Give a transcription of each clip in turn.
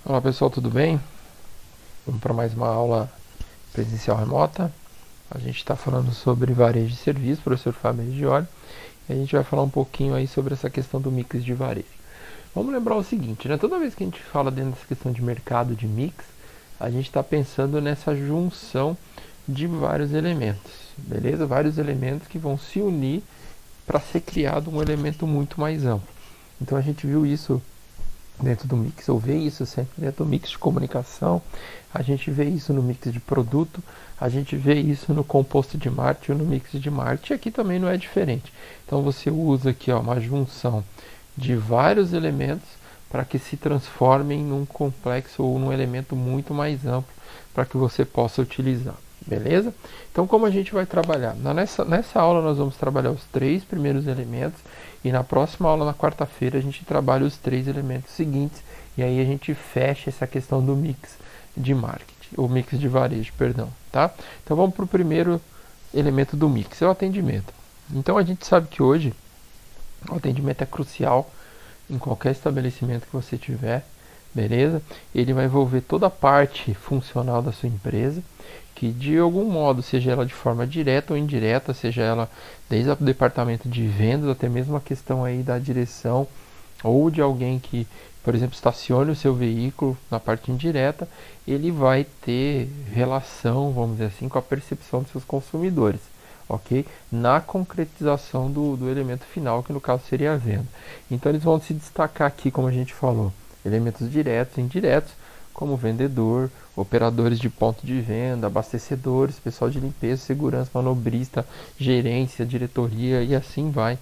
Olá pessoal, tudo bem? Vamos para mais uma aula presencial remota. A gente está falando sobre varejo de serviço, professor Fábio Regioli, e a gente vai falar um pouquinho aí sobre essa questão do mix de varejo. Vamos lembrar o seguinte, né? Toda vez que a gente fala dentro dessa questão de mercado de mix, a gente está pensando nessa junção de vários elementos, beleza? Vários elementos que vão se unir para ser criado um elemento muito mais amplo. Então a gente viu isso dentro do mix, ou vê isso sempre dentro do mix de comunicação, a gente vê isso no mix de produto, a gente vê isso no composto de marketing ou no mix de marketing, aqui também não é diferente. Então você usa aqui uma junção de vários elementos para que se transformem num complexo ou num elemento muito mais amplo para que você possa utilizar. Beleza? Então, como a gente vai trabalhar? Nessa aula, nós vamos trabalhar os 3 primeiros elementos e na próxima aula, na quarta-feira, a gente trabalha os 3 elementos seguintes e aí a gente fecha essa questão do mix de marketing, ou mix de varejo, perdão. Tá? Então, vamos para o primeiro elemento do mix, é o atendimento. Então, a gente sabe que hoje o atendimento é crucial em qualquer estabelecimento que você tiver, beleza? Ele vai envolver toda a parte funcional da sua empresa, que de algum modo, seja ela de forma direta ou indireta, seja ela desde o departamento de vendas até mesmo a questão aí da direção ou de alguém que, por exemplo, estacione o seu veículo na parte indireta, ele vai ter relação, vamos dizer assim, com a percepção dos seus consumidores, ok? Na concretização do elemento final, que no caso seria a venda. Então eles vão se destacar aqui, como a gente falou, elementos diretos e indiretos, como vendedor, operadores de ponto de venda, abastecedores, pessoal de limpeza, segurança, manobrista, gerência, diretoria e assim vai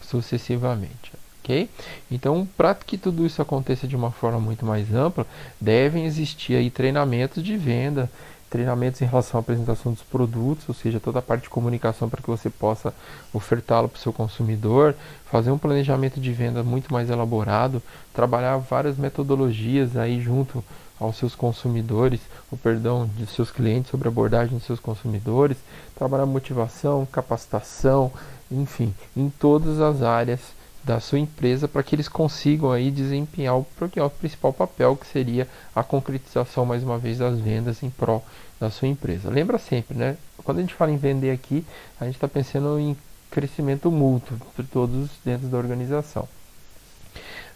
sucessivamente. Ok? Então, para que tudo isso aconteça de uma forma muito mais ampla, devem existir aí treinamentos de venda, treinamentos em relação à apresentação dos produtos, ou seja, toda a parte de comunicação para que você possa ofertá-lo para o seu consumidor, fazer um planejamento de venda muito mais elaborado, trabalhar várias metodologias aí junto aos seus consumidores, ou perdão, de seus clientes sobre a abordagem de seus consumidores, trabalhar motivação, capacitação, enfim, em todas as áreas da sua empresa para que eles consigam aí desempenhar o principal papel, que seria a concretização mais uma vez das vendas em prol da sua empresa. Lembra sempre, né? Quando a gente fala em vender aqui, a gente está pensando em crescimento mútuo para todos dentro da organização.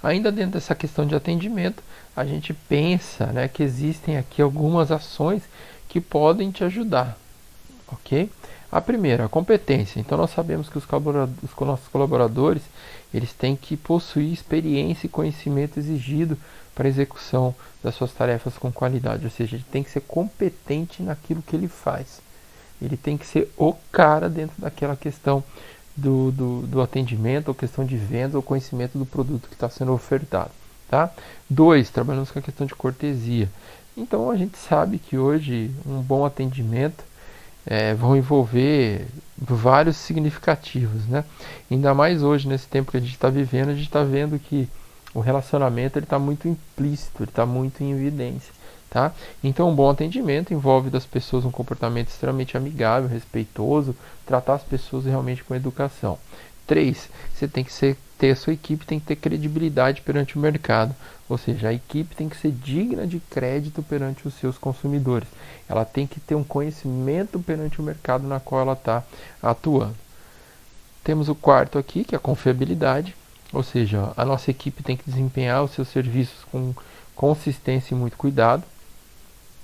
Ainda dentro dessa questão de atendimento, a gente pensa, né, que existem aqui algumas ações que podem te ajudar, ok? A primeira, a competência. Então nós sabemos que os nossos colaboradores eles têm que possuir experiência e conhecimento exigido para a execução das suas tarefas com qualidade, ou seja, ele tem que ser competente naquilo que ele faz. Ele tem que ser o cara dentro daquela questão do atendimento, ou questão de venda, ou conhecimento do produto que está sendo ofertado. Tá? 2. Trabalhamos com a questão de cortesia. Então a gente sabe que hoje um bom atendimento vão envolver vários significativos, né? Ainda mais hoje, nesse tempo que a gente está vivendo, a gente está vendo que o relacionamento está muito implícito, ele está muito em evidência, tá? Então, um bom atendimento envolve das pessoas um comportamento extremamente amigável, respeitoso, tratar as pessoas realmente com educação. 3. Você tem que ter a sua equipe tem que ter credibilidade perante o mercado, ou seja, a equipe tem que ser digna de crédito perante os seus consumidores. Ela tem que ter um conhecimento perante o mercado na qual ela está atuando. Temos o quarto aqui, que é a confiabilidade, ou seja, a nossa equipe tem que desempenhar os seus serviços com consistência e muito cuidado,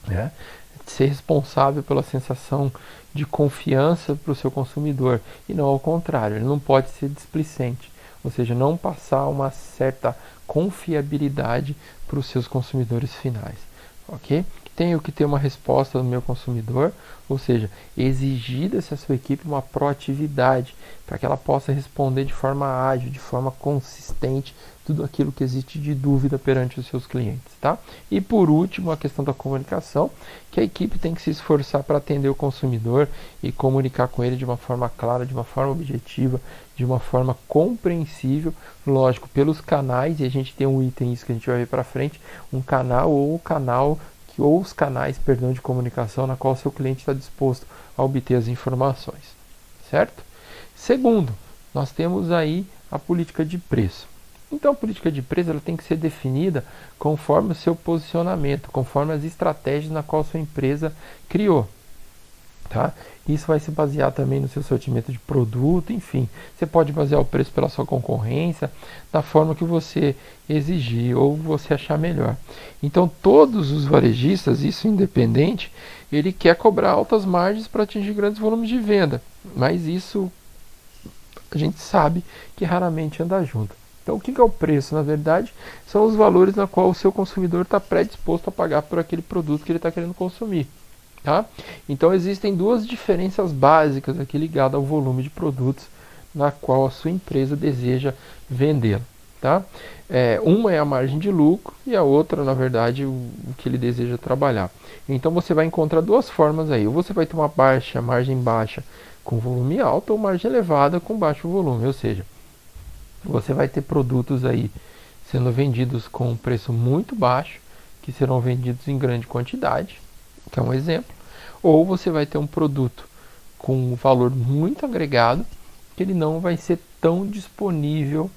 né? Ser responsável pela sensação de confiança para o seu consumidor e não ao contrário, ele não pode ser displicente, ou seja, não passar uma certa confiabilidade para os seus consumidores finais, ok? Tenho que ter uma resposta do meu consumidor, ou seja, exigir dessa sua equipe uma proatividade para que ela possa responder de forma ágil, de forma consistente, tudo aquilo que existe de dúvida perante os seus clientes, tá? E por último, a questão da comunicação, que a equipe tem que se esforçar para atender o consumidor e comunicar com ele de uma forma clara, de uma forma objetiva, de uma forma compreensível, lógico, pelos canais, e a gente tem um item isso que a gente vai ver para frente, um canal ou os canais, perdão, de comunicação na qual o seu cliente está disposto a obter as informações, certo? Segundo, nós temos aí a política de preço. Então a política de preço ela tem que ser definida conforme o seu posicionamento, conforme as estratégias na qual sua empresa criou. Tá? Isso vai se basear também no seu sortimento de produto, enfim. Você pode basear o preço pela sua concorrência, da forma que você exigir ou você achar melhor. Então todos os varejistas, isso independente, ele quer cobrar altas margens para atingir grandes volumes de venda, mas isso a gente sabe que raramente anda junto. Então o que é o preço? Na verdade, são os valores na qual o seu consumidor está predisposto a pagar por aquele produto que ele está querendo consumir. Tá? Então existem duas diferenças básicas aqui ligadas ao volume de produtos na qual a sua empresa deseja vendê-lo. Tá? Uma é a margem de lucro e a outra, na verdade, o que ele deseja trabalhar. Então você vai encontrar duas formas aí. Ou você vai ter uma margem baixa com volume alto ou margem elevada com baixo volume. Ou seja, você vai ter produtos aí sendo vendidos com um preço muito baixo, que serão vendidos em grande quantidade, que é um exemplo. Ou você vai ter um produto com um valor muito agregado, que ele não vai ser tão disponível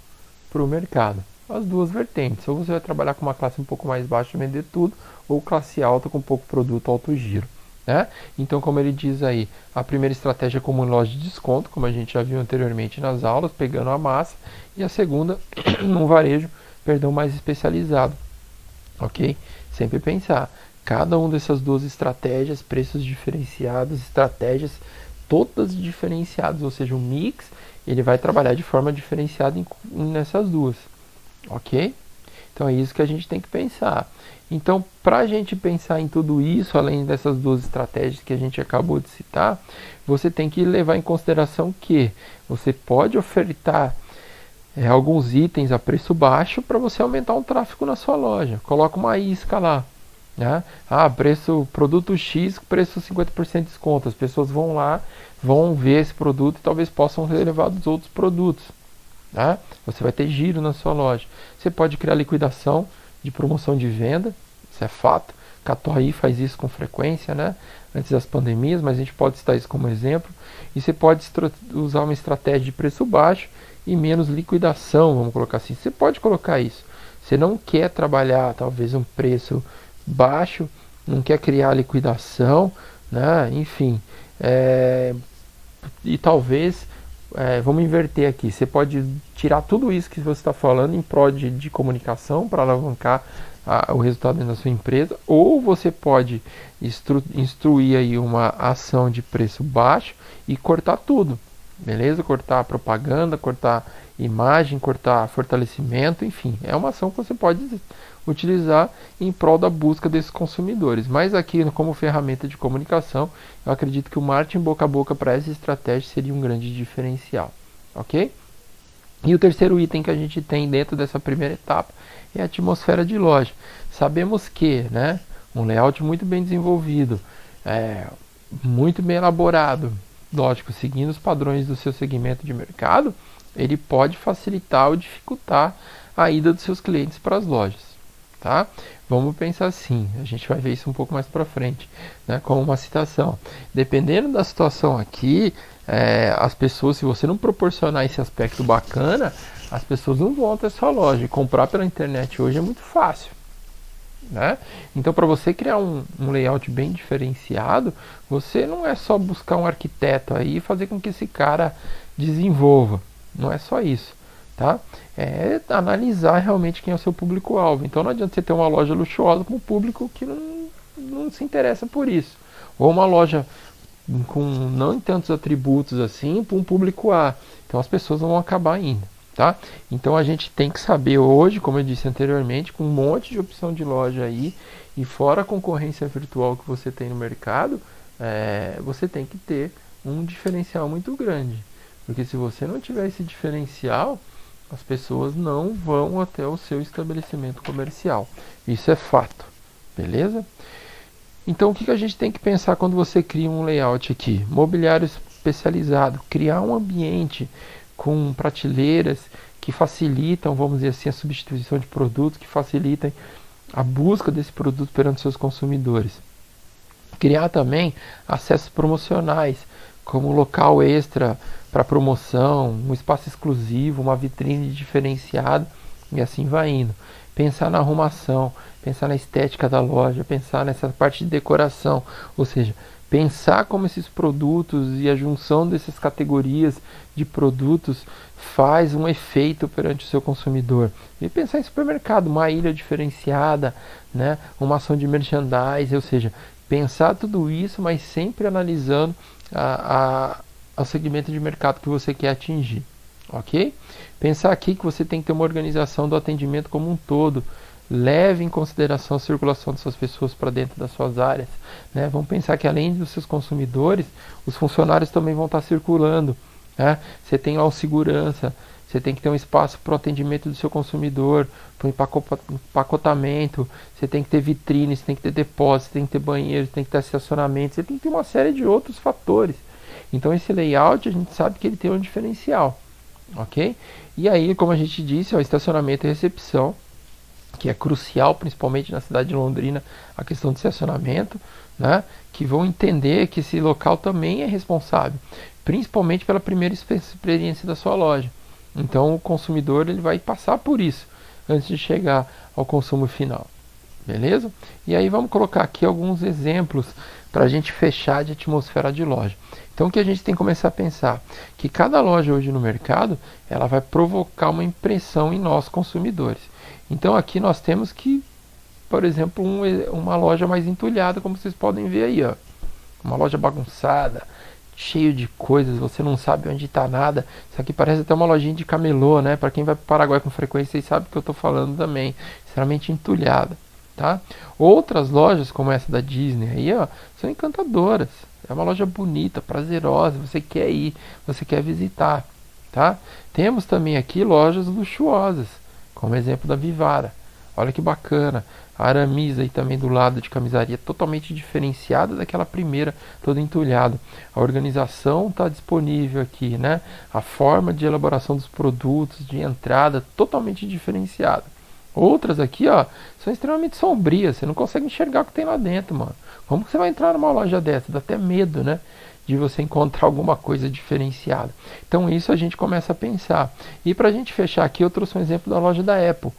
para o mercado. As duas vertentes. Ou você vai trabalhar com uma classe um pouco mais baixa e vender tudo, ou classe alta com pouco produto alto giro. Né? Então, como ele diz aí, a primeira estratégia é como loja de desconto, como a gente já viu anteriormente nas aulas, pegando a massa, e a segunda, num varejo, mais especializado. Ok? Sempre pensar, cada uma dessas duas estratégias, preços diferenciados, estratégias todas diferenciadas, ou seja, o mix, ele vai trabalhar de forma diferenciada nessas duas. Ok? Então é isso que a gente tem que pensar. Então, para a gente pensar em tudo isso, além dessas duas estratégias que a gente acabou de citar, você tem que levar em consideração que você pode ofertar alguns itens a preço baixo para você aumentar o tráfego na sua loja. Coloca uma isca lá. Né? Produto X, preço 50% de desconto. As pessoas vão lá, vão ver esse produto e talvez possam relevar dos outros produtos. Tá? Você vai ter giro na sua loja. Você pode criar liquidação de promoção de venda, isso é fato. Catuaí faz isso com frequência, né? Antes das pandemias, mas a gente pode citar isso como exemplo. E você pode usar uma estratégia de preço baixo e menos liquidação, vamos colocar assim. Você pode colocar isso. Você não quer trabalhar talvez um preço baixo, não quer criar liquidação, né? Enfim, e talvez vamos inverter aqui. Você pode tirar tudo isso que você está falando em prol de comunicação para alavancar o resultado da sua empresa, ou você pode instruir aí uma ação de preço baixo e cortar tudo, beleza? Cortar propaganda, cortar imagem, cortar fortalecimento, enfim, é uma ação que você pode utilizar em prol da busca desses consumidores. Mas aqui, como ferramenta de comunicação, eu acredito que o marketing boca a boca para essa estratégia seria um grande diferencial, ok? E o terceiro item que a gente tem dentro dessa primeira etapa é a atmosfera de loja. Sabemos que, né, um layout muito bem desenvolvido, muito bem elaborado, lógico, seguindo os padrões do seu segmento de mercado, ele pode facilitar ou dificultar a ida dos seus clientes para as lojas. Tá? Vamos pensar assim, a gente vai ver isso um pouco mais para frente, né, como uma citação. Dependendo da situação aqui, as pessoas, se você não proporcionar esse aspecto bacana, as pessoas não vão até sua loja. E comprar pela internet hoje é muito fácil. Né? Então, para você criar um layout bem diferenciado, você não é só buscar um arquiteto aí e fazer com que esse cara desenvolva. Não é só isso. Tá? É analisar realmente quem é o seu público-alvo. Então não adianta você ter uma loja luxuosa com um público que não se interessa por isso. Ou uma loja com não tantos atributos assim para um público A. Então as pessoas vão acabar indo. Tá? Então a gente tem que saber hoje, como eu disse anteriormente, com um monte de opção de loja aí, e fora a concorrência virtual que você tem no mercado, você tem que ter um diferencial muito grande. Porque se você não tiver esse diferencial, as pessoas não vão até o seu estabelecimento comercial. Isso é fato, beleza? Então o que a gente tem que pensar quando você cria um layout aqui? Mobiliário especializado, criar um ambiente com prateleiras que facilitam, vamos dizer assim, a substituição de produtos, que facilitem a busca desse produto perante seus consumidores. Criar também acessos promocionais, como local extra para promoção, um espaço exclusivo, uma vitrine diferenciada, e assim vai indo. Pensar na arrumação, pensar na estética da loja, pensar nessa parte de decoração, ou seja, pensar como esses produtos e a junção dessas categorias de produtos faz um efeito perante o seu consumidor. E pensar em supermercado, uma ilha diferenciada, né? Uma ação de merchandising, ou seja, pensar tudo isso, mas sempre analisando o segmento de mercado que você quer atingir. Ok? Pensar aqui que você tem que ter uma organização do atendimento como um todo. Leve em consideração a circulação dessas pessoas para dentro das suas áreas. Né? Vamos pensar que além dos seus consumidores, os funcionários também vão estar circulando. Né? Você tem lá o segurança, você tem que ter um espaço para o atendimento do seu consumidor, para o empacotamento, você tem que ter vitrine, você tem que ter depósito, você tem que ter banheiro, você tem que ter estacionamento, você tem que ter uma série de outros fatores. Então esse layout a gente sabe que ele tem um diferencial. Ok? E aí, como a gente disse, o estacionamento e recepção, que é crucial, principalmente na cidade de Londrina, a questão do estacionamento, né? Que vão entender que esse local também é responsável, principalmente pela primeira experiência da sua loja. Então, o consumidor ele vai passar por isso antes de chegar ao consumo final. Beleza? E aí vamos colocar aqui alguns exemplos para a gente fechar de atmosfera de loja. Então o que a gente tem que começar a pensar? Que cada loja hoje no mercado, ela vai provocar uma impressão em nós consumidores. Então aqui nós temos que, por exemplo, uma loja mais entulhada, como vocês podem ver aí, ó. Uma loja bagunçada, cheio de coisas, você não sabe onde está nada. Isso aqui parece até uma lojinha de camelô, né? Para quem vai para o Paraguai com frequência, vocês sabem o que eu estou falando também. Extremamente entulhada. Tá? Outras lojas, como essa da Disney aí, ó, são encantadoras. É uma loja bonita, prazerosa, você quer ir, você quer visitar, tá? Temos também aqui lojas luxuosas, como exemplo da Vivara. Olha que bacana. A Aramis aí também do lado de camisaria, totalmente diferenciada daquela primeira, toda entulhada. A organização está disponível aqui, né? A forma de elaboração dos produtos, de entrada, totalmente diferenciada. Outras aqui, ó, são extremamente sombrias. Você não consegue enxergar o que tem lá dentro, mano. Como que você vai entrar numa loja dessa? Dá até medo, né? De você encontrar alguma coisa diferenciada. Então isso a gente começa a pensar. E pra gente fechar aqui, eu trouxe um exemplo da loja da Apple.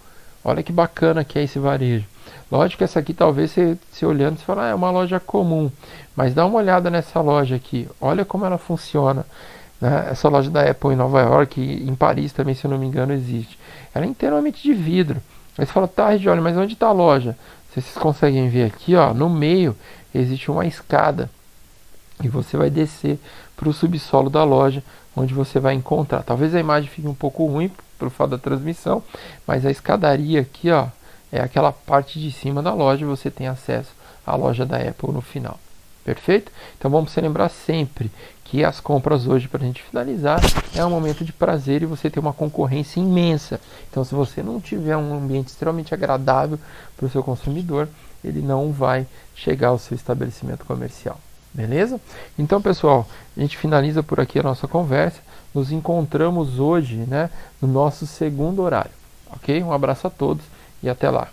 Olha que bacana que é esse varejo. Lógico que essa aqui talvez você olhando, você fala, é uma loja comum. Mas dá uma olhada nessa loja aqui. Olha como ela funciona. Né? Essa loja da Apple em Nova York, em Paris também, se eu não me engano, existe. Ela é inteiramente de vidro. Aí você fala, tá, Regioli, mas onde está a loja? Vocês conseguem ver aqui, ó, no meio existe uma escada e você vai descer para o subsolo da loja, onde você vai encontrar. Talvez a imagem fique um pouco ruim pelo fato da transmissão, mas a escadaria aqui, ó, é aquela parte de cima da loja e você tem acesso à loja da Apple no final. Perfeito? Então vamos se lembrar sempre que as compras hoje, para a gente finalizar, é um momento de prazer e você tem uma concorrência imensa. Então se você não tiver um ambiente extremamente agradável para o seu consumidor, ele não vai chegar ao seu estabelecimento comercial. Beleza? Então pessoal, a gente finaliza por aqui a nossa conversa. Nos encontramos hoje, né, no nosso segundo horário. Ok? Um abraço a todos e até lá.